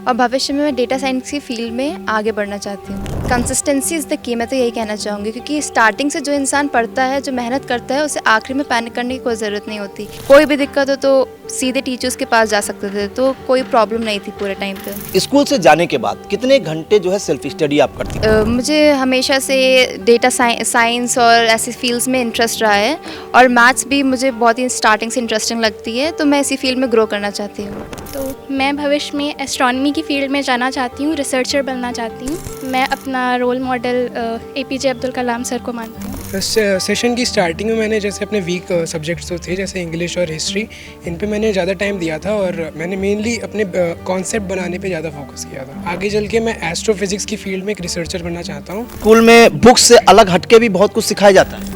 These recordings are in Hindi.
और भविष्य में मैं डेटा साइंस की फील्ड में आगे बढ़ना चाहती हूँ। कंसिस्टेंसी इज़ द की, मैं तो यही कहना चाहूँगी, क्योंकि स्टार्टिंग से जो इंसान पढ़ता है, जो मेहनत करता है, उसे आखिरी में पैनिक करने की कोई ज़रूरत नहीं होती। कोई भी दिक्कत हो तो सीधे टीचर्स के पास जा सकते थे, तो कोई प्रॉब्लम नहीं थी पूरे टाइम पे। स्कूल से जाने के बाद कितने घंटे जो है सेल्फ स्टडी आप करती हैं? मुझे हमेशा से डेटा साइंस और ऐसी फील्ड्स में इंटरेस्ट रहा है, और मैथ्स भी मुझे बहुत ही स्टार्टिंग से इंटरेस्टिंग लगती है, तो मैं इसी फील्ड में ग्रो करना चाहती हूँ। तो मैं भविष्य में एस्ट्रोनॉमी की फील्ड में जाना चाहती हूँ, रिसर्चर बनना चाहती हूँ। मैं अपना role model APJ Abdul Kalam sir को मानती हूँ। सेशन की स्टार्टिंग में मैंने जैसे अपने वीक सब्जेक्ट्स जो थे, जैसे इंग्लिश और हिस्ट्री, इन पे मैंने ज़्यादा टाइम दिया था और मैंने मेनली अपने कॉन्सेप्ट बनाने पे ज़्यादा फोकस किया था। आगे चल के मैं एस्ट्रोफिजिक्स की फील्ड में एक रिसर्चर बनना चाहता हूँ। स्कूल में बुक्स से अलग हटके भी बहुत कुछ सिखाया जाता है।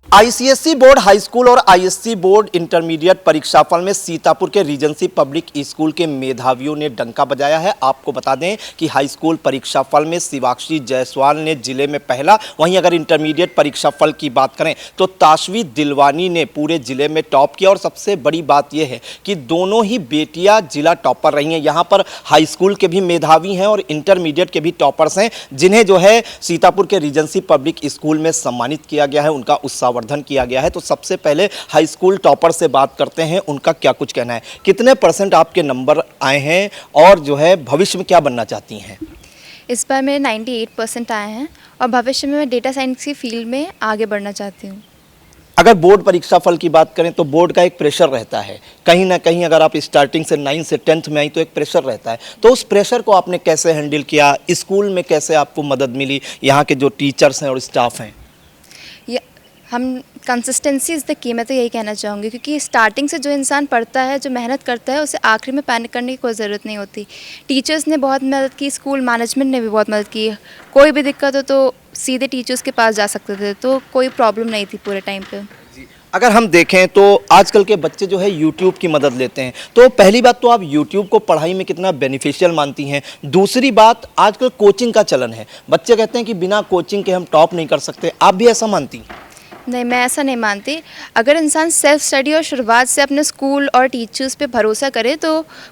ICSE बोर्ड हाई स्कूल और ISC बोर्ड इंटरमीडिएट परीक्षाफल में सीतापुर के रीजेंसी पब्लिक स्कूल के मेधावियों ने डंका बजाया है। आपको बता दें कि हाई स्कूल परीक्षाफल में शिवाक्षी जायसवाल ने जिले में पहला, वहीं अगर इंटरमीडिएट परीक्षाफल की बात करें तो ताशवी दिलवानी ने पूरे जिले में टॉप किया। और सबसे बड़ी बात यह है कि दोनों ही बेटियां जिला टॉपर रही हैं। यहाँ पर हाई स्कूल के भी मेधावी हैं और इंटरमीडिएट के भी टॉपर्स हैं, जिन्हें जो है सीतापुर के रीजेंसी पब्लिक स्कूल में सम्मानित किया गया है, उनका उत्साह किया गया है। तो सबसे पहले हाई स्कूल टॉपर से बात करते हैं, उनका क्या कुछ कहना है। कितने % आपके नंबर आए हैं और जो है भविष्य में क्या बनना चाहती हैं? इस बार मेरे 98% आए हैं और भविष्य में मैं डेटा साइंस की फील्ड में आगे बढ़ना चाहती हूँ। अगर बोर्ड परीक्षाफल की बात करें तो बोर्ड का एक प्रेशर रहता है, कहीं ना कहीं अगर आप स्टार्टिंग से 9 से 10th में आई तो एक प्रेशर रहता है। तो उस प्रेशर को आपने कैसे हैंडल किया? स्कूल में कैसे आपको मदद मिली, यहाँ के जो टीचर्स हैं और स्टाफ हैं? हम कंसिस्टेंसी इज़ द की, मैं तो यही कहना चाहूँगी, क्योंकि स्टार्टिंग से जो इंसान पढ़ता है, जो मेहनत करता है, उसे आखिरी में पैनिक करने की कोई ज़रूरत नहीं होती। टीचर्स ने बहुत मदद की, स्कूल मैनेजमेंट ने भी बहुत मदद की। कोई भी दिक्कत हो तो सीधे टीचर्स के पास जा सकते थे, तो कोई प्रॉब्लम नहीं थी पूरे टाइम पे। अगर हम देखें तो आजकल के बच्चे जो है YouTube की मदद लेते हैं। तो पहली बात तो आप YouTube को पढ़ाई में कितना बेनिफिशियल मानती हैं? दूसरी बात, आजकल कोचिंग का चलन है, बच्चे कहते हैं कि बिना कोचिंग के हम टॉप नहीं कर सकते, आप भी ऐसा मानती हैं? नहीं, मैं ऐसा नहीं मानती। अगर इंसान सेल्फ स्टडी और शुरुआत से अपने स्कूल और टीचर्स पे भरोसा करे तो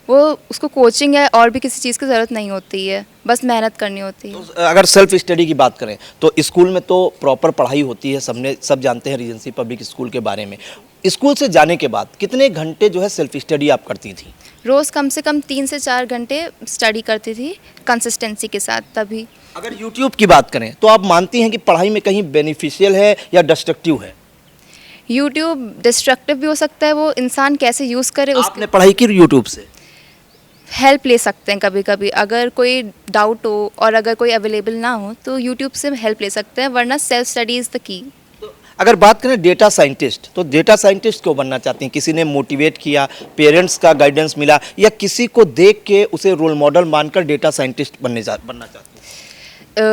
वो उसको कोचिंग या और भी किसी चीज़ की ज़रूरत नहीं होती है, बस मेहनत करनी होती है। तो अगर सेल्फ स्टडी की बात करें तो स्कूल में तो प्रॉपर पढ़ाई होती है, सब जानते हैं रीजेंसी पब्लिक स्कूल के बारे में। स्कूल से जाने के बाद कितने घंटे जो है सेल्फ स्टडी आप करती थी? रोज़ कम से कम 3 से 4 घंटे स्टडी करती थी कंसिस्टेंसी के साथ। तभी अगर YouTube की बात करें तो आप मानती हैं कि पढ़ाई में कहीं बेनिफिशियल है या डिस्ट्रक्टिव है? YouTube डिस्ट्रक्टिव भी हो सकता है, वो इंसान कैसे यूज़ करे आपने पढ़ाई की YouTube से? हेल्प ले सकते हैं कभी कभी, अगर कोई डाउट हो और अगर कोई अवेलेबल ना हो तो YouTube से हेल्प ले सकते हैं, वरना self study is the key. अगर बात करें डेटा साइंटिस्ट, तो डेटा साइंटिस्ट क्यों बनना चाहती हैं? किसी ने मोटिवेट किया, पेरेंट्स का गाइडेंस मिला, या किसी को देख के उसे रोल मॉडल मानकर डेटा साइंटिस्ट बनना चाहती हैं?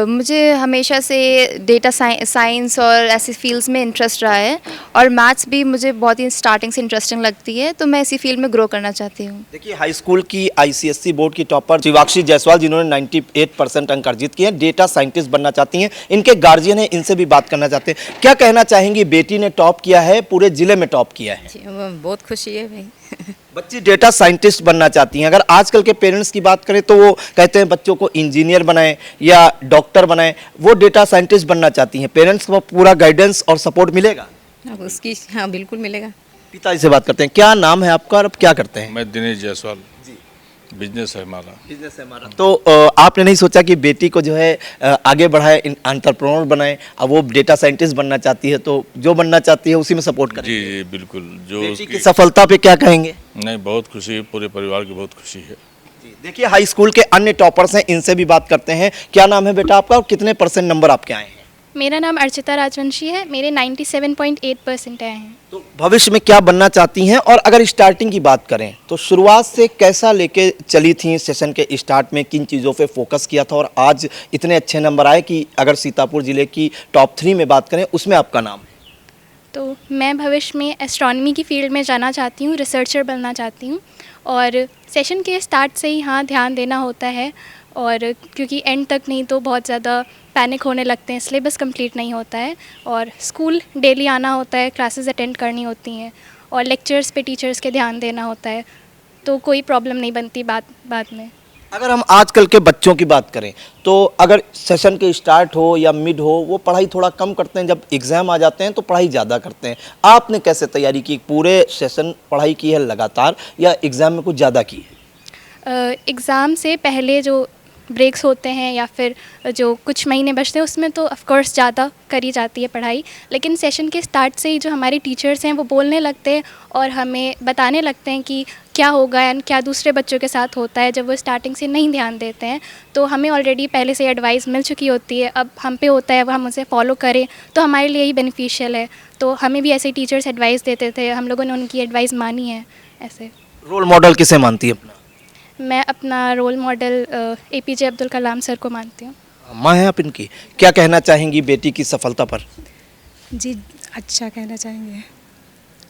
मुझे हमेशा से डेटा साइंस और ऐसी फील्ड्स में इंटरेस्ट रहा है, और मैथ्स भी मुझे बहुत ही स्टार्टिंग से इंटरेस्टिंग लगती है, तो मैं इसी फील्ड में ग्रो करना चाहती हूँ। देखिए, हाई स्कूल की ICSE बोर्ड की टॉपर शिवाक्षी जायसवाल, जिन्होंने 98% अंक अर्जित किए हैं, डेटा साइंटिस्ट बनना चाहती हैं। इनके गार्जियन हैं, इनसे भी बात करना चाहते हैं। क्या कहना चाहेंगी? बेटी ने टॉप किया है, पूरे जिले में टॉप किया है। बहुत खुशी है भाई। बच्ची डेटा साइंटिस्ट बनना चाहती हैं। अगर आजकल के पेरेंट्स की बात करें तो वो कहते हैं बच्चों को इंजीनियर बनाएं या डॉक्टर बनाएं, वो डेटा साइंटिस्ट बनना चाहती हैं। पेरेंट्स को पूरा गाइडेंस और सपोर्ट मिलेगा? अब उसकी हाँ बिल्कुल मिलेगा। पिताजी से बात करते हैं। क्या नाम है आपका और आप क्या करते हैं? मैं दिनेश जायसवाल, बिजनेस है हमारा। बिजनेस है हमारा। तो आपने नहीं सोचा कि बेटी को जो है आगे बढ़ाए, एंटरप्रेन्योर बनाए? अब वो डेटा साइंटिस्ट बनना चाहती है तो जो बनना चाहती है उसी में सपोर्ट करें। जी जी बिल्कुल। जो बेटी की उसकी सफलता पे क्या कहेंगे? नहीं, बहुत खुशी है, पूरे परिवार की बहुत खुशी है। देखिए हाई स्कूल के अन्य टॉपर्स हैं, इनसे भी बात करते हैं। क्या नाम है बेटा आपका और कितने % नंबर आपके आए हैं? मेरा नाम अर्चिता राजवंशी है, मेरे 97.8% आए हैं। तो भविष्य में क्या बनना चाहती हैं? और अगर स्टार्टिंग की बात करें तो शुरुआत से कैसा लेके चली थी? सेशन के स्टार्ट में किन चीज़ों पे फोकस किया था और आज इतने अच्छे नंबर आए कि अगर सीतापुर ज़िले की टॉप 3 में बात करें उसमें आपका नाम है? तो मैं भविष्य में एस्ट्रोनॉमी की फील्ड में जाना चाहती हूँ, रिसर्चर बनना चाहती हूँ। और सेशन के स्टार्ट से ही हाँ ध्यान देना होता है, और क्योंकि एंड तक नहीं तो बहुत ज़्यादा पैनिक होने लगते हैं, सिलेबस कंप्लीट नहीं होता है और स्कूल डेली आना होता है, क्लासेस अटेंड करनी होती हैं और लेक्चर्स पे टीचर्स के ध्यान देना होता है, तो कोई प्रॉब्लम नहीं बनती बाद में। अगर हम आजकल के बच्चों की बात करें तो अगर सेशन के स्टार्ट हो या मिड हो, वो पढ़ाई थोड़ा कम करते हैं, जब एग्ज़ाम आ जाते हैं तो पढ़ाई ज़्यादा करते हैं। आपने कैसे तैयारी की? पूरे सेशन पढ़ाई की है लगातार या एग्ज़ाम में कुछ ज़्यादा की है? एग्ज़ाम से पहले जो ब्रेक्स होते हैं या फिर जो कुछ महीने बचते हैं उसमें तो ऑफ कोर्स ज़्यादा करी जाती है पढ़ाई, लेकिन सेशन के स्टार्ट से ही जो हमारे टीचर्स हैं वो बोलने लगते हैं और हमें बताने लगते हैं कि क्या होगा एंड क्या दूसरे बच्चों के साथ होता है। जब वो स्टार्टिंग से नहीं ध्यान देते हैं तो हमें ऑलरेडी पहले से एडवाइस मिल चुकी होती है, अब हम पे होता है वो हम उसे फॉलो करें तो हमारे लिए ही बेनिफिशियल है। तो हमें भी ऐसे टीचर्स एडवाइस देते थे, हम लोगों ने उनकी एडवाइस मानी है। ऐसे रोल मॉडल किसे मानती है अपना? मैं अपना role model APJ Abdul Kalam sir को मानती हूँ। माँ है आप इनकी, क्या कहना चाहेंगी बेटी की सफलता पर? जी अच्छा कहना चाहेंगे।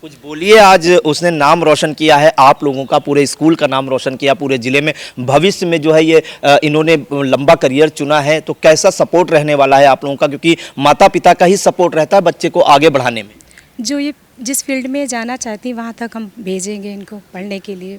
कुछ बोलिए। आज उसने नाम रोशन किया है, आप लोगों का, पूरे स्कूल का नाम रोशन किया, पूरे ज़िले में। भविष्य में जो है ये इन्होंने लंबा करियर चुना है, तो कैसा सपोर्ट रहने वाला है आप लोगों का? क्योंकि माता पिता का ही सपोर्ट रहता है बच्चे को आगे बढ़ाने में। जो ये जिस फील्ड में जाना चाहती वहाँ तक हम भेजेंगे इनको पढ़ने के लिए।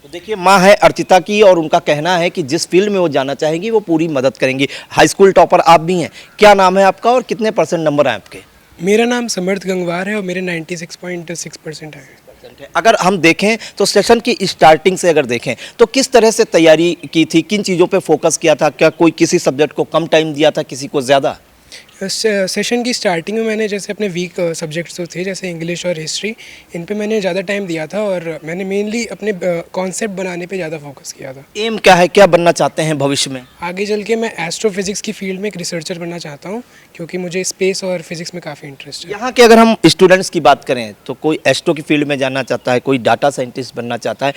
तो देखिए माँ है अर्चिता की और उनका कहना है कि जिस फील्ड में वो जाना चाहेंगी वो पूरी मदद करेंगी। हाई स्कूल टॉपर आप भी हैं, क्या नाम है आपका और कितने % नंबर आए आपके? मेरा नाम समर्थ गंगवार है और मेरे 96.6% आए। अगर हम देखें तो सेशन की स्टार्टिंग से अगर देखें तो किस तरह से तैयारी की थी, किन चीज़ों पे फोकस किया था? क्या कोई किसी सब्जेक्ट को कम टाइम दिया था, किसी को ज़्यादा? सेशन की स्टार्टिंग में मैंने जैसे अपने वीक सब्जेक्ट्स जो थे जैसे इंग्लिश और हिस्ट्री, इन पे मैंने ज़्यादा टाइम दिया था और मैंने मेनली अपने कॉन्सेप्ट बनाने पे ज़्यादा फोकस किया था। एम क्या है, क्या बनना चाहते हैं भविष्य में? आगे चल के मैं एस्ट्रोफिज़िक्स की फील्ड में एक रिसर्चर बनना चाहता हूँ, क्योंकि मुझे स्पेस और फिज़िक्स में काफ़ी इंटरेस्ट है। यहाँ के अगर हम स्टूडेंट्स की बात करें तो कोई एस्ट्रो की फील्ड में जाना चाहता है, कोई डाटा साइंटिस्ट बनना चाहता है।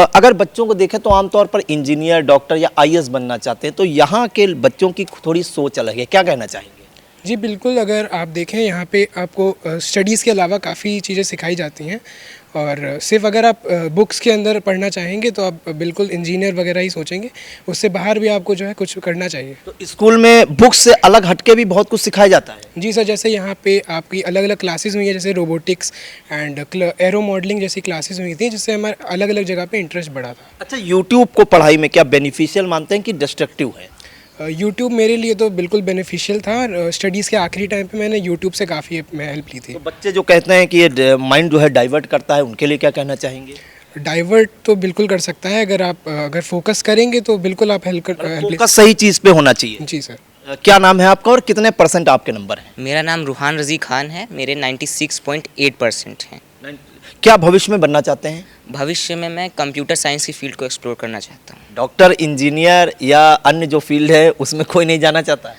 अगर बच्चों को देखें तो आमतौर पर इंजीनियर, डॉक्टर या IAS बनना चाहते हैं, तो यहाँ के बच्चों की थोड़ी सोच अलग है, क्या कहना चाहेंगे? जी बिल्कुल, अगर आप देखें यहाँ पे आपको स्टडीज़ के अलावा काफ़ी चीज़ें सिखाई जाती हैं और सिर्फ अगर आप बुक्स के अंदर पढ़ना चाहेंगे तो आप बिल्कुल इंजीनियर वगैरह ही सोचेंगे, उससे बाहर भी आपको जो है कुछ करना चाहिए। तो स्कूल में बुक्स से अलग हटके भी बहुत कुछ सिखाया जाता है? जी सर, जैसे यहाँ पे आपकी अलग अलग क्लासेस हुई हैं, जैसे रोबोटिक्स एंड एरो मॉडलिंग जैसी क्लासेस हुई थी, जिससे हमारा अलग अलग जगह पे इंटरेस्ट बढ़ा था। अच्छा, यूट्यूब को पढ़ाई में क्या बेनिफिशियल मानते हैं कि डिस्ट्रक्टिव है? यूट्यूब मेरे लिए तो बिल्कुल बेनिफिशियल था और स्टडीज़ के आखिरी टाइम पे मैंने यूट्यूब से काफ़ी हेल्प ली थी। तो बच्चे जो कहते हैं कि ये माइंड जो है डाइवर्ट करता है, उनके लिए क्या कहना चाहेंगे? डाइवर्ट तो बिल्कुल कर सकता है, अगर फोकस करेंगे तो बिल्कुल आप फोकस सही चीज़ पे होना चाहिए। जी सर। क्या नाम है आपका और कितने % आपके नंबर हैं? मेरा नाम रूहान रज़ी खान है, मेरे 96.8% हैं। क्या भविष्य में बनना चाहते हैं? भविष्य में मैं कंप्यूटर साइंस की फील्ड को एक्सप्लोर करना चाहता हूँ। डॉक्टर, इंजीनियर या अन्य जो फील्ड है उसमें कोई नहीं जाना चाहता?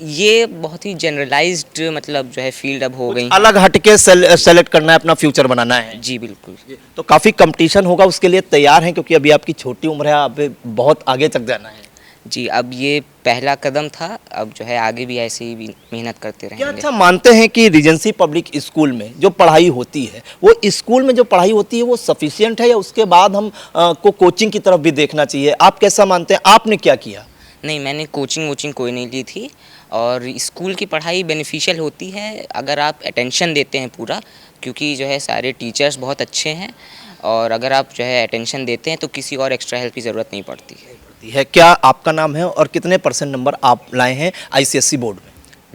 ये बहुत ही जनरलाइज्ड मतलब जो है फील्ड अब हो गई। अलग हटके सेलेक्ट करना है, अपना फ्यूचर बनाना है। जी बिल्कुल। तो काफ़ी कंपटीशन होगा, उसके लिए तैयार हैं? क्योंकि अभी आपकी छोटी उम्र है, आप बहुत आगे तक जाना है। जी, अब ये पहला कदम था, अब जो है आगे भी ऐसे ही मेहनत करते क्या रहेंगे। अच्छा मानते हैं कि रीजेंसी पब्लिक स्कूल में जो पढ़ाई होती है, वो स्कूल में जो पढ़ाई होती है वो सफिशिएंट है या उसके बाद हम को कोचिंग की तरफ भी देखना चाहिए? आप कैसा मानते हैं, आपने क्या किया? नहीं, मैंने कोचिंग वोचिंग कोई नहीं ली थी और स्कूल की पढ़ाई बेनिफिशियल होती है अगर आप अटेंशन देते हैं पूरा, क्योंकि जो है सारे टीचर्स बहुत अच्छे हैं और अगर आप जो है अटेंशन देते हैं तो किसी और एक्स्ट्रा हेल्प की ज़रूरत नहीं पड़ती है। क्या आपका नाम है और कितने % नंबर आप लाए हैं आईसीएसई बोर्ड में?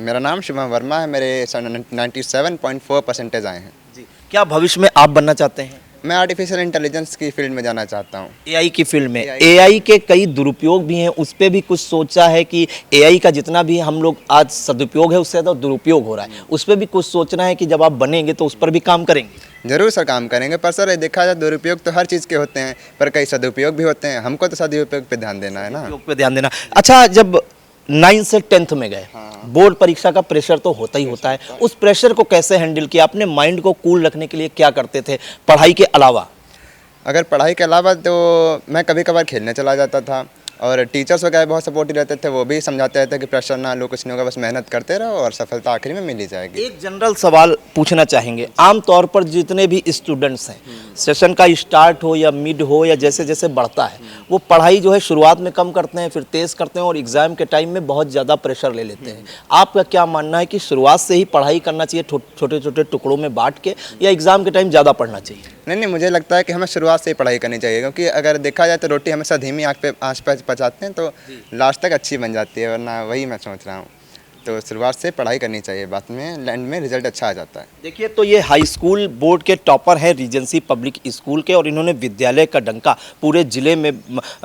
मेरा नाम शुभम वर्मा है, मेरे 97.4% आए हैं। जी, क्या भविष्य में आप बनना चाहते हैं? मैं आर्टिफिशियल इंटेलिजेंस की फील्ड में जाना चाहता हूँ। एआई की फील्ड में एआई के कई दुरुपयोग भी हैं, उस पे भी कुछ सोचा है कि एआई का जितना भी हम लोग आज सदुपयोग है उससे ज़्यादा दुरुपयोग हो रहा है, उस पे भी कुछ सोचना है कि जब आप बनेंगे तो उस पर भी काम करेंगे? जरूर सर काम करेंगे, पर सर देखा जाए दुरुपयोग तो हर चीज़ के होते हैं, पर कई सदुपयोग भी होते हैं। हमको तो सदुपयोग पे ध्यान देना है ना। उपयोग पे ध्यान देना। अच्छा, जब 9 से 10th में गए, बोर्ड परीक्षा का प्रेशर तो होता ही होता है, उस प्रेशर को कैसे हैंडल किया? अपने माइंड को कूल रखने के लिए क्या करते थे पढ़ाई के अलावा? अगर पढ़ाई के अलावा तो मैं कभी कभार खेलने चला जाता था, और टीचर्स वगैरह बहुत सपोर्टिव रहते थे, वो भी समझाते रहते कि प्रेशर ना लो, कुछ नहीं होगा, बस मेहनत करते रहो और सफलता आखिरी में मिल ही जाएगी। एक जनरल सवाल पूछना चाहेंगे, आमतौर पर जितने भी स्टूडेंट्स हैं, सेशन का स्टार्ट हो या मिड हो या जैसे जैसे बढ़ता है, वो पढ़ाई जो है शुरुआत में कम करते हैं, फिर तेज़ करते हैं और एग्ज़ाम के टाइम में बहुत ज़्यादा प्रेशर ले लेते हैं। आपका क्या मानना है कि शुरुआत से ही पढ़ाई करना चाहिए छोटे छोटे टुकड़ों में बांट के, या एग्ज़ाम के टाइम ज़्यादा पढ़ना चाहिए? नहीं, मुझे लगता है कि हमें शुरुआत से ही पढ़ाई करनी चाहिए, क्योंकि अगर देखा जाए तो रोटी हमेशा धीमी आँच पे पचाते हैं तो लास्ट तक अच्छी बन जाती है, वरना वही मैं सोच रहा हूँ। तो शुरुआत से पढ़ाई करनी चाहिए, बाद में एंड में रिजल्ट अच्छा आ जाता है। देखिए, तो ये हाई स्कूल बोर्ड के टॉपर हैं रीजेंसी पब्लिक स्कूल के, और इन्होंने विद्यालय का डंका पूरे ज़िले में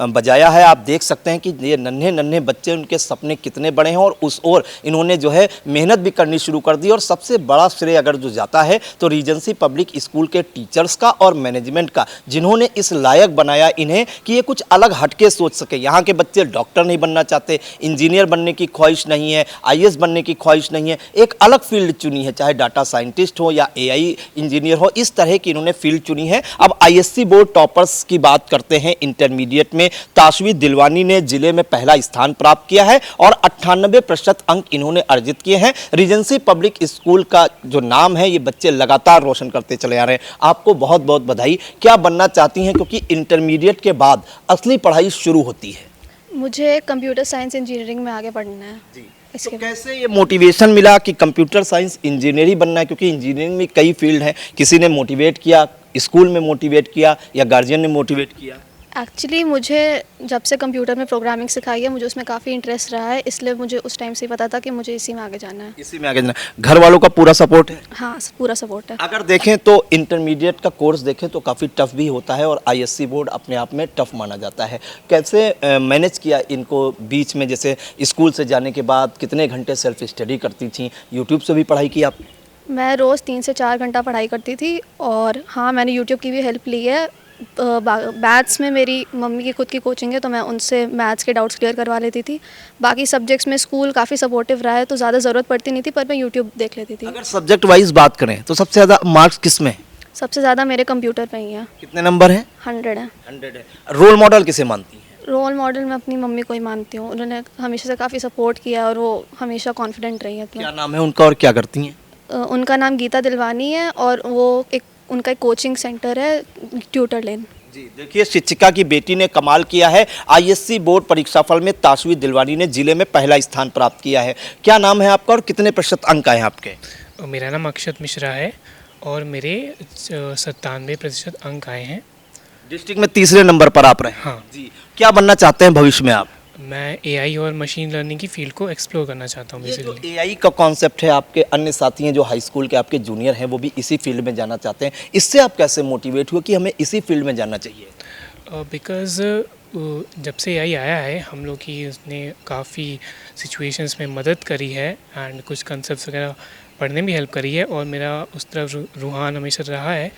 बजाया है। आप देख सकते हैं कि ये नन्हे नन्हे बच्चे, उनके सपने कितने बड़े हैं, और उस ओर इन्होंने जो है मेहनत भी करनी शुरू कर दी। और सबसे बड़ा श्रेय अगर जो जाता है तो रीजेंसी पब्लिक स्कूल के टीचर्स का और मैनेजमेंट का, जिन्होंने इस लायक बनाया इन्हें कि ये कुछ अलग हटके सोच सके। यहाँ के बच्चे डॉक्टर नहीं बनना चाहते, इंजीनियर बनने की ख्वाहिश नहीं है, आईएएस बनने की ख्वाहिश नहीं है, एक अलग फील्ड चुनी है, चाहे डाटा साइंटिस्ट हो या एआई इंजीनियर हो, इस तरह की इन्होंने फील्ड चुनी है। अब आईएससी बोर्ड टॉपर्स की बात करते हैं। इंटरमीडिएट में ताशवी दिलवानी ने जिले में पहला स्थान प्राप्त किया है और 98% अंक इन्होंने अर्जित किए हैं। रीजेंसी पब्लिक स्कूल का जो नाम है, ये बच्चे लगातार रोशन करते चले आ रहे हैं। आपको बहुत बहुत बधाई। क्या बनना चाहती हैं, क्योंकि इंटरमीडिएट के बाद असली पढ़ाई शुरू होती है? मुझे कंप्यूटर साइंस इंजीनियरिंग में आगे पढ़ना है। तो कैसे ये मोटिवेशन मिला कि कंप्यूटर साइंस इंजीनियर ही बनना है? क्योंकि इंजीनियरिंग में कई फील्ड हैं, किसी ने मोटिवेट किया, स्कूल में मोटिवेट किया, या गार्जियन ने मोटिवेट किया? एक्चुअली मुझे जब से कंप्यूटर में प्रोग्रामिंग सिखाई है, मुझे उसमें काफ़ी इंटरेस्ट रहा है, इसलिए मुझे उस टाइम से ही पता था कि मुझे इसी में आगे जाना है। इसी में आगे जाना। घर वालों का पूरा सपोर्ट है? हाँ, पूरा सपोर्ट है। अगर देखें तो इंटरमीडिएट का कोर्स देखें तो काफ़ी टफ भी होता है, और आईएससी बोर्ड अपने आप में टफ माना जाता है। कैसे मैनेज किया इनको बीच में? जैसे स्कूल से जाने के बाद कितने घंटे सेल्फ स्टडी करती थी? यूट्यूब से भी पढ़ाई की आपने? मैं रोज़ 3 से 4 घंटा पढ़ाई करती थी, और हाँ, मैंने यूट्यूब की भी हेल्प ली है। मैथ्स में मेरी मम्मी की खुद की कोचिंग है, तो मैं उनसे मैथ्स के डाउट्स क्लियर करवा लेती थी। बाकी सब्जेक्ट्स में स्कूल काफ़ी सपोर्टिव रहा है, तो ज़्यादा ज़रूरत पड़ती नहीं थी, पर मैं यूट्यूब देख लेती थी। अगर सब्जेक्ट वाइज बात करें तो सबसे ज़्यादा मार्क्स किस में? सबसे ज़्यादा मेरे कंप्यूटर पे ही है। कितने नंबर हैं? 100 है। 100 है। रोल मॉडल किसे मानती हैं? रोल मॉडल मैं अपनी मम्मी को ही मानती हूँ। उन्होंने हमेशा से काफ़ी सपोर्ट किया, और वो हमेशा कॉन्फिडेंट रही है क्या अपना। नाम है उनका और क्या करती हैं? उनका नाम गीता दिलवानी है, और वो उनका एक कोचिंग सेंटर है, ट्यूटर लेन। जी, देखिए, शिक्षिका की बेटी ने कमाल किया है। आईएससी बोर्ड परीक्षाफल में ताशवी दिलवानी ने जिले में पहला स्थान प्राप्त किया है। क्या नाम है आपका और कितने % अंक आए हैं आपके? मेरा नाम अक्षत मिश्रा है और मेरे 97% अंक आए हैं। डिस्ट्रिक्ट में तीसरे नंबर पर आप रहे हैं। हाँ जी, क्या बनना चाहते हैं भविष्य में आप? मैं एआई और मशीन लर्निंग की फील्ड को एक्सप्लोर करना चाहता हूँ ये जो बेसिकली। एआई का कॉन्सेप्ट है, आपके अन्य साथी हैं जो हाई स्कूल के आपके जूनियर हैं, वो भी इसी फील्ड में जाना चाहते हैं, इससे आप कैसे मोटिवेट हुए कि हमें इसी फील्ड में जाना चाहिए? बिकॉज़ जब से एआई आया है, हम लोग की उसने काफ़ी सिचुएशंस में मदद करी है, एंड कुछ कंसेप्ट्स वगैरह पढ़ने में हेल्प करी है, और मेरा उस तरफ रुझान हमेशा रहा है,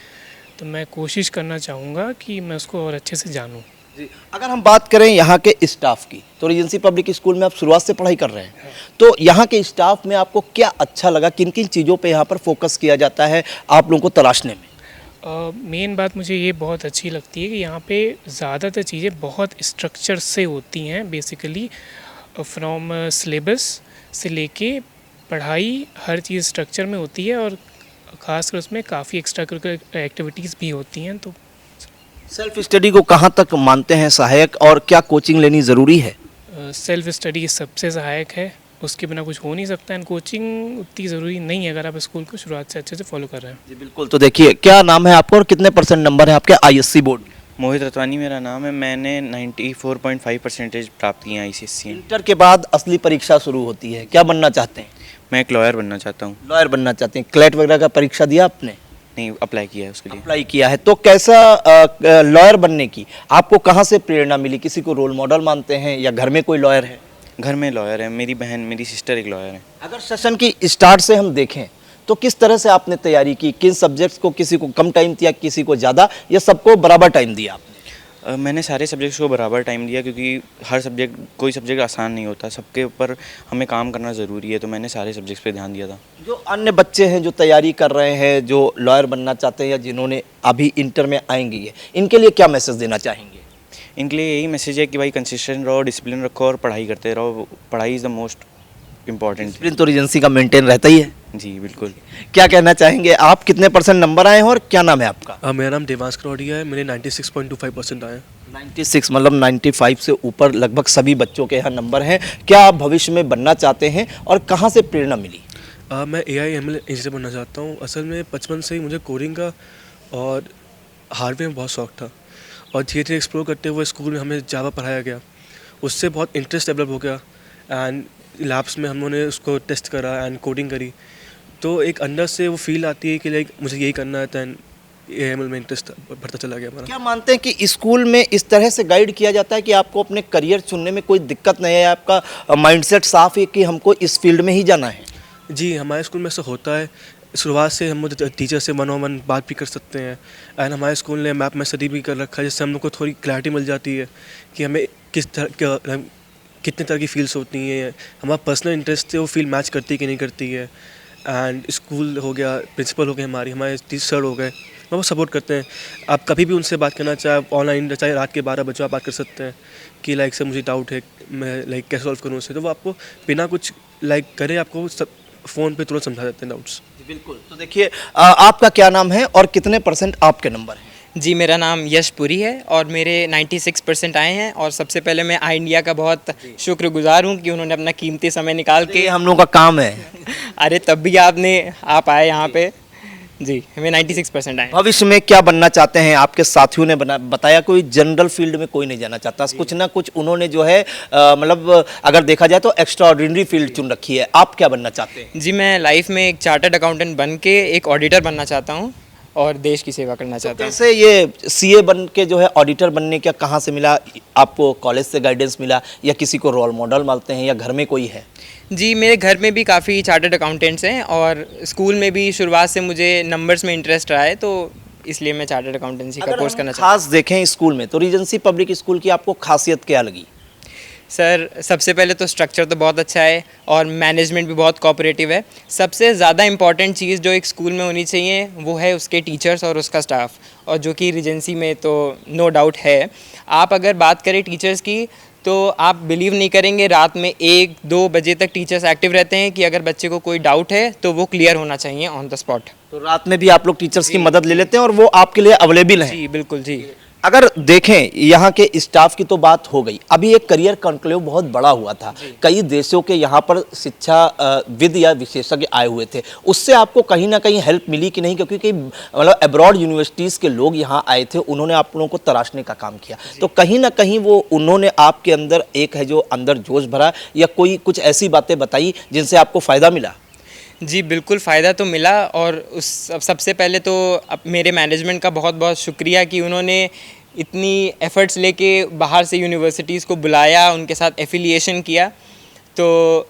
तो मैं कोशिश करना चाहूँगा कि मैं उसको और अच्छे से जानूँ। जी, अगर हम बात करें यहाँ के स्टाफ की, तो रीजेंसी पब्लिक स्कूल में आप शुरुआत से पढ़ाई कर रहे हैं, तो यहाँ के स्टाफ में आपको क्या अच्छा लगा? किन किन चीज़ों पे यहाँ पर फोकस किया जाता है आप लोगों को तलाशने में? मेन बात मुझे ये बहुत अच्छी लगती है कि यहाँ पे ज़्यादातर चीज़ें बहुत स्ट्रक्चर से होती हैं। बेसिकली फ्रॉम सिलेबस से लेके पढ़ाई हर चीज़ स्ट्रक्चर में होती है, और ख़ासकर उसमें काफ़ी एक्स्ट्रा करिकुलर एक्टिविटीज़ भी होती हैं। तो सेल्फ स्टडी को कहाँ तक मानते हैं सहायक, और क्या कोचिंग लेनी ज़रूरी है? सेल्फ स्टडी सबसे सहायक है, उसके बिना कुछ हो नहीं सकता। एंड कोचिंग उतनी ज़रूरी नहीं है अगर आप स्कूल को शुरुआत से अच्छे से फॉलो कर रहे हैं। जी बिल्कुल। तो देखिए, क्या नाम है आपका और कितने % नंबर है आपके आईएससी बोर्ड में? मोहित रतवानी मेरा नाम है। मैंने 94.5% प्राप्त किए हैं ICSE में। इंटर के बाद असली परीक्षा शुरू होती है, क्या बनना चाहते हैं? मैं एक लॉयर बनना चाहता हूँ। लॉयर बनना चाहते हैं। क्लैट वगैरह का परीक्षा दिया आपने? नहीं, अप्लाई किया है उसके लिए। अप्लाई किया है। तो कैसा लॉयर बनने की आपको कहाँ से प्रेरणा मिली? किसी को रोल मॉडल मानते हैं या घर में कोई लॉयर है? घर में लॉयर है, मेरी बहन, मेरी सिस्टर एक लॉयर है। अगर सेशन की स्टार्ट से हम देखें तो किस तरह से आपने तैयारी की? किन सब्जेक्ट्स को, किसी को कम टाइम दिया, किसी को ज़्यादा, या सबको बराबर टाइम दिया आपने? मैंने सारे सब्जेक्ट्स को बराबर टाइम दिया, क्योंकि कोई सब्जेक्ट आसान नहीं होता, सबके ऊपर हमें काम करना ज़रूरी है। तो मैंने सारे सब्जेक्ट्स पे ध्यान दिया था। जो अन्य बच्चे हैं जो तैयारी कर रहे हैं, जो लॉयर बनना चाहते हैं या जिन्होंने अभी इंटर में आएंगे, इनके लिए क्या मैसेज देना चाहेंगे? इनके लिए यही मैसेज है कि भाई कंसिस्टेंट रहो, डिसिप्लिन रखो और पढ़ाई करते रहो। पढ़ाई is the most important. Discipline तो रीजेंसी का मेंटेन रहता ही है। जी बिल्कुल। क्या कहना चाहेंगे आप? कितने % नंबर आए हैं और क्या नाम है आपका? मेरा नाम देवांश करोड़िया है। मेरे 96.25% आए हैं। 96 मतलब 95 से ऊपर लगभग सभी बच्चों के यहाँ नंबर हैं। क्या आप भविष्य में बनना चाहते हैं और कहाँ से प्रेरणा मिली? मैं AI/ML इंजीनियर बनना चाहता हूँ। असल में बचपन से ही मुझे कोडिंग का और हार्डवेयर में बहुत शौक था, और धीरे धीरे एक्सप्लोर करते हुए स्कूल में हमें जावा पढ़ाया गया। उससे बहुत इंटरेस्ट डेवलप हो गया एंड लैब्स में हमने उसको टेस्ट करा एंड कोडिंग करी। तो एक अंदर से वो फील आती है कि लाइक मुझे यही करना है। दैन AI/ML में इंटरेस्ट बढ़ता चला गया हमारा। क्या मानते हैं कि स्कूल में इस तरह से गाइड किया जाता है कि आपको अपने करियर चुनने में कोई दिक्कत नहीं है? आपका माइंडसेट साफ है कि हमको इस फील्ड में ही जाना है? जी, हमारे स्कूल में ऐसा होता है। शुरुआत से हम टीचर से 1-on-1 बात भी कर सकते हैं। एंड हमारे स्कूल ने मैप में स्टडी भी कर रखा है, जिससे हम लोग को थोड़ी क्लैरिटी मिल जाती है कि हमें कितने तरह की फील्ड्स होती हैं, हमारा पर्सनल इंटरेस्ट से वो फील्ड मैच करती है कि नहीं करती है। एंड स्कूल हो गया, प्रिंसिपल हो गए, हमारे टीचर हो गए, वो सपोर्ट करते हैं। आप कभी भी उनसे बात करना चाहे ऑनलाइन, चाहे रात के 12 बजे आप बात कर सकते हैं कि लाइक सर मुझे डाउट है, मैं लाइक कैसे सॉल्व करूँ उसे। तो वो आपको बिना कुछ लाइक करे आपको सब फ़ोन पे तुरंत समझा देते हैं डाउट्स। बिल्कुल। तो देखिए, आपका क्या नाम है और कितने % आपके नंबर हैं? जी, मेरा नाम यश पुरी है और मेरे 96% आए हैं। और सबसे पहले मैं आई इंडिया का बहुत शुक्रगुजार हूँ कि उन्होंने अपना कीमती समय निकाल के, हम लोगों का काम है। अरे तब भी आप आए यहाँ पे। जी, हमें 96% आए। भविष्य में क्या बनना चाहते हैं? आपके साथियों ने बताया कोई जनरल फील्ड में कोई नहीं जाना चाहता, कुछ ना कुछ उन्होंने जो है मतलब अगर देखा जाए तो एक्स्ट्रा ऑर्डिनरी फील्ड चुन रखी है। आप क्या बनना चाहते हैं? जी, मैं लाइफ में एक चार्टर्ड अकाउंटेंट बन के एक ऑडिटर बनना चाहता हूँ और देश की सेवा करना चाहता हूँ। कैसे ये CA बन के जो है ऑडिटर बनने का कहाँ से मिला आपको? कॉलेज से गाइडेंस मिला या किसी को रोल मॉडल मानते हैं या घर में कोई है? जी, मेरे घर में भी काफ़ी चार्टर्ड अकाउंटेंट्स हैं और स्कूल में भी शुरुआत से मुझे नंबर्स में इंटरेस्ट रहा है, तो इसलिए मैं चार्टर्ड अकाउंटेंसी का कोर्स करना चाहता हूँ। खास देखें स्कूल में तो रीजेंसी पब्लिक स्कूल की आपको खासियत क्या लगी? सर, सबसे पहले तो स्ट्रक्चर तो बहुत अच्छा है और मैनेजमेंट भी बहुत कोऑपरेटिव है। सबसे ज़्यादा इम्पॉर्टेंट चीज़ जो एक स्कूल में होनी चाहिए वो है उसके टीचर्स और उसका स्टाफ, और जो कि रीजेंसी में तो नो डाउट है। आप अगर बात करें टीचर्स की तो आप बिलीव नहीं करेंगे, रात में 1-2 बजे तक टीचर्स एक्टिव रहते हैं कि अगर बच्चे को कोई डाउट है तो वो क्लियर होना चाहिए ऑन द स्पॉट। तो रात में भी आप लोग टीचर्स की मदद ले लेते हैं और वो आपके लिए अवेलेबल हैं? जी बिल्कुल जी। अगर देखें यहाँ के स्टाफ की तो बात हो गई, अभी एक करियर कॉन्क्लेव बहुत बड़ा हुआ था, कई देशों के यहाँ पर शिक्षा विद या विशेषज्ञ आए हुए थे, उससे आपको कहीं ना कहीं हेल्प मिली कि नहीं? क्योंकि कई मतलब अब्रॉड यूनिवर्सिटीज़ के लोग यहाँ आए थे, उन्होंने आप लोगों को तराशने का काम किया, तो कहीं ना कहीं वो उन्होंने आपके अंदर एक है जो अंदर जोश भरा या कोई कुछ ऐसी बातें बताई जिनसे आपको फ़ायदा मिला? जी बिल्कुल, फ़ायदा तो मिला। और उस सबसे पहले तो मेरे मैनेजमेंट का बहुत बहुत शुक्रिया कि उन्होंने इतनी एफ़र्ट्स लेके बाहर से यूनिवर्सिटीज़ को बुलाया, उनके साथ एफिलिएशन किया। तो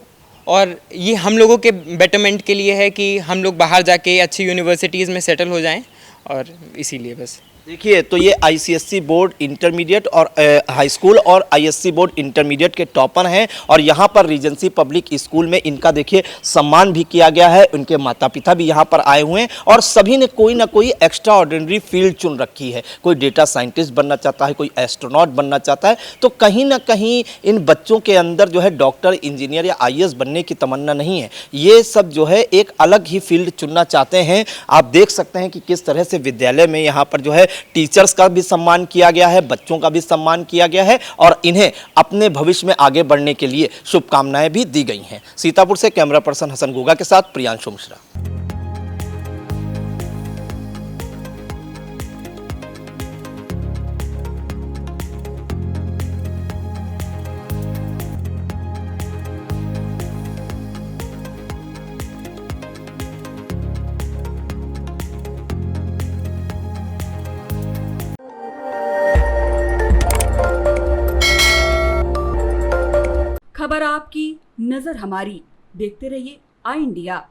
और ये हम लोगों के बेटरमेंट के लिए है कि हम लोग बाहर जाके अच्छी यूनिवर्सिटीज़ में सेटल हो जाएं, और इसीलिए बस। देखिए, तो ये ICSE बोर्ड इंटरमीडिएट और हाई स्कूल और ISC बोर्ड इंटरमीडिएट के टॉपर हैं और यहाँ पर रीजेंसी पब्लिक स्कूल में इनका देखिए सम्मान भी किया गया है। उनके माता पिता भी यहाँ पर आए हुए हैं और सभी ने कोई ना कोई एक्स्ट्रा ऑर्डिनरी फील्ड चुन रखी है। कोई डेटा साइंटिस्ट बनना चाहता है, कोई एस्ट्रोनॉट बनना चाहता है, तो कहीं ना कहीं इन बच्चों के अंदर जो है डॉक्टर, इंजीनियर या IAS बनने की तमन्ना नहीं है। ये सब जो है एक अलग ही फील्ड चुनना चाहते हैं। आप देख सकते हैं कि किस तरह से विद्यालय में यहाँ पर जो है टीचर्स का भी सम्मान किया गया है, बच्चों का भी सम्मान किया गया है और इन्हें अपने भविष्य में आगे बढ़ने के लिए शुभकामनाएं भी दी गई हैं। सीतापुर से कैमरा पर्सन हसन गोगा के साथ प्रियांशु मिश्रा। खबर आपकी, नजर हमारी। देखते रहिए आई इंडिया।